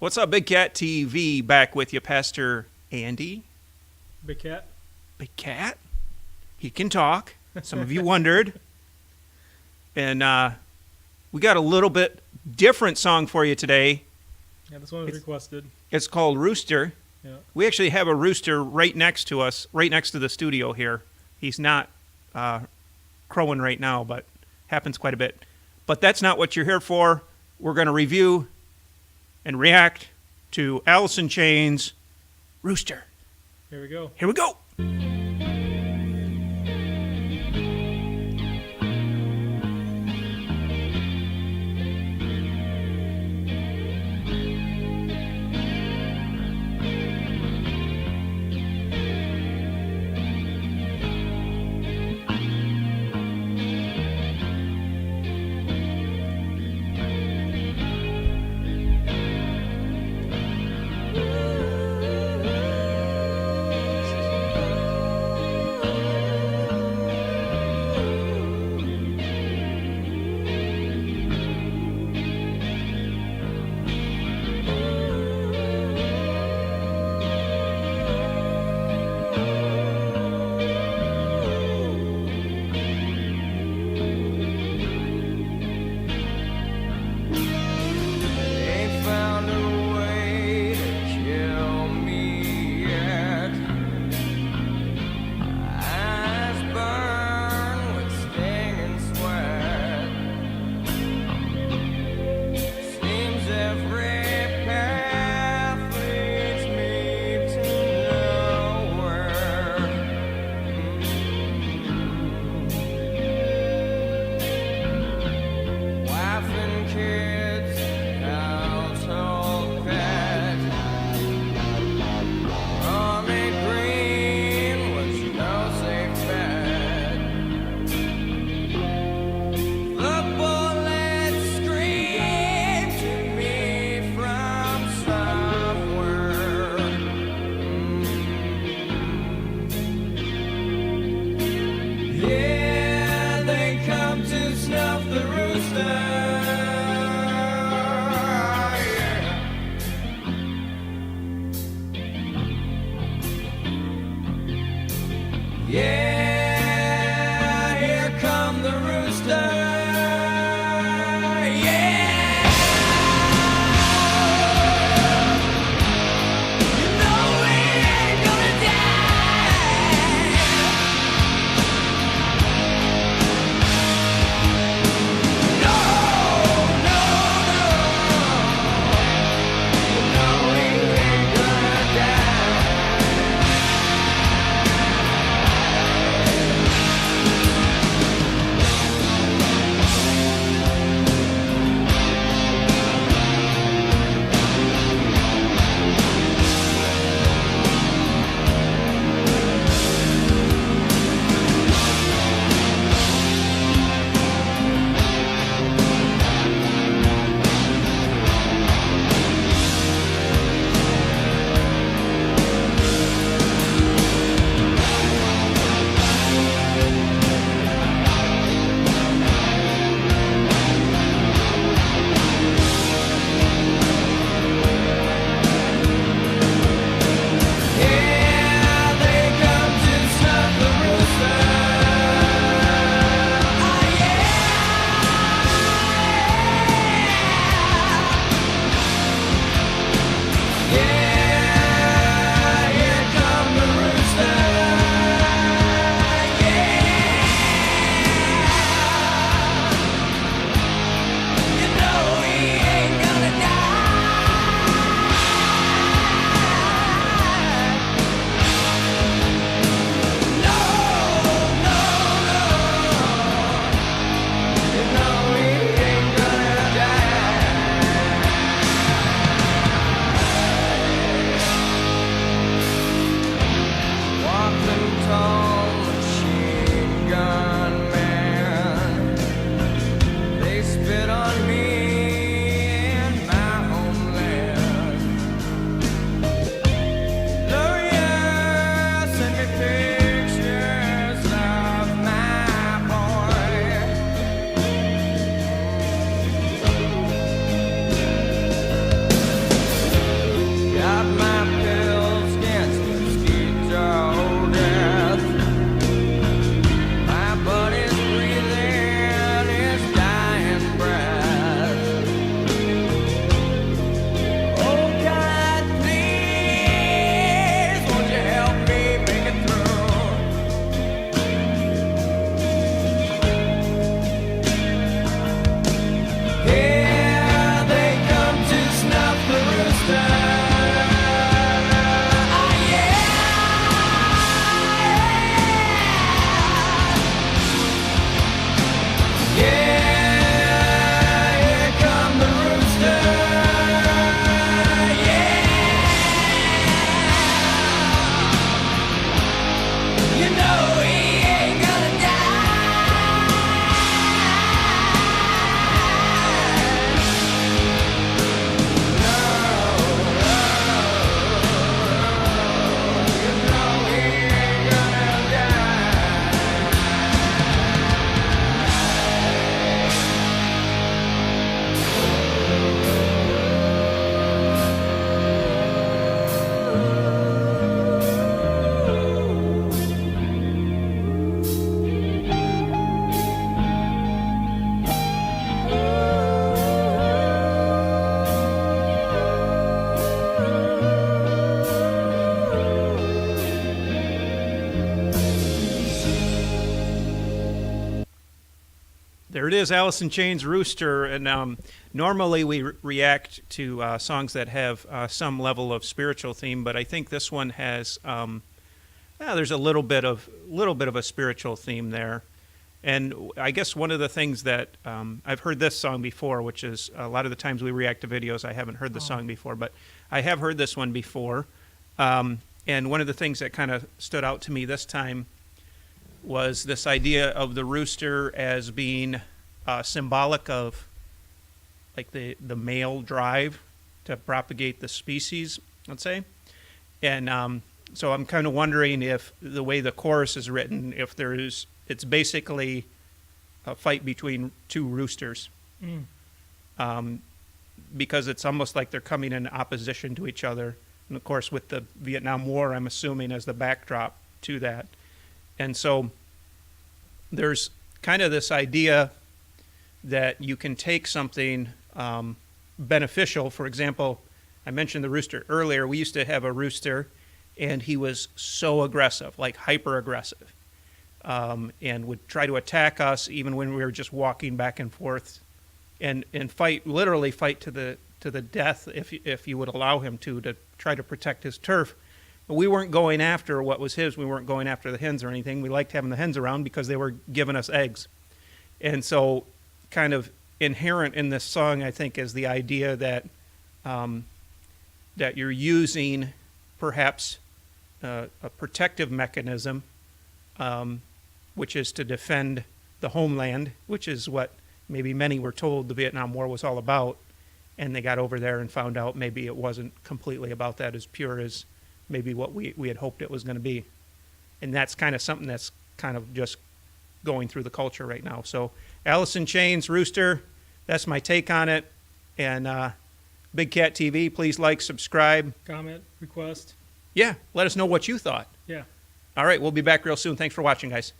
What's up, Big Cat TV? Back with you, Pastor Andy. Big Cat. Big Cat? He can talk. Some of you wondered. And we got a little bit different song for you today. Yeah, this one was requested. It's called Rooster. Yeah. We actually have a rooster right next to us, right next to the studio here. He's not crowing right now, but happens quite a bit. But that's not what you're here for. We're going to review and react to Alice in Chains' Rooster. Here we go. Here we go. There it is, Alice in Chains, Rooster. And normally we react to songs that have some level of spiritual theme, but I think this one has there's a little bit of a spiritual theme there. And I guess one of the things that I've heard this song before, which is a lot of the times we react to videos, I haven't heard the song before, but I have heard this one before. And one of the things that kind of stood out to me this time was this idea of the rooster as being symbolic of like the male drive to propagate the species, let's say. And so I'm kind of wondering if the way the chorus is written, if it's basically a fight between two roosters. Because it's almost like they're coming in opposition to each other. And of course, with the Vietnam War, I'm assuming, as the backdrop to that. And so there's kind of this idea that you can take something beneficial. For example, I mentioned the rooster earlier. We used to have a rooster, and he was so aggressive, like hyper aggressive, and would try to attack us even when we were just walking back and forth, and literally fight to the death if you would allow him to try to protect his turf. But we weren't going after what was his. We weren't going after the hens or anything. We liked having the hens around because they were giving us eggs. And so kind of inherent in this song, I think, is the idea that that you're using perhaps a protective mechanism, which is to defend the homeland, which is what maybe many were told the Vietnam War was all about, and they got over there and found out maybe it wasn't completely about that, as pure as maybe what we had hoped it was going to be. And that's kind of something that's kind of just going through the culture right now. So Alice in Chains, Rooster, that's my take on it. And Big Cat TV, please like, subscribe. Comment, request. Yeah, let us know what you thought. Yeah. All right, we'll be back real soon. Thanks for watching, guys.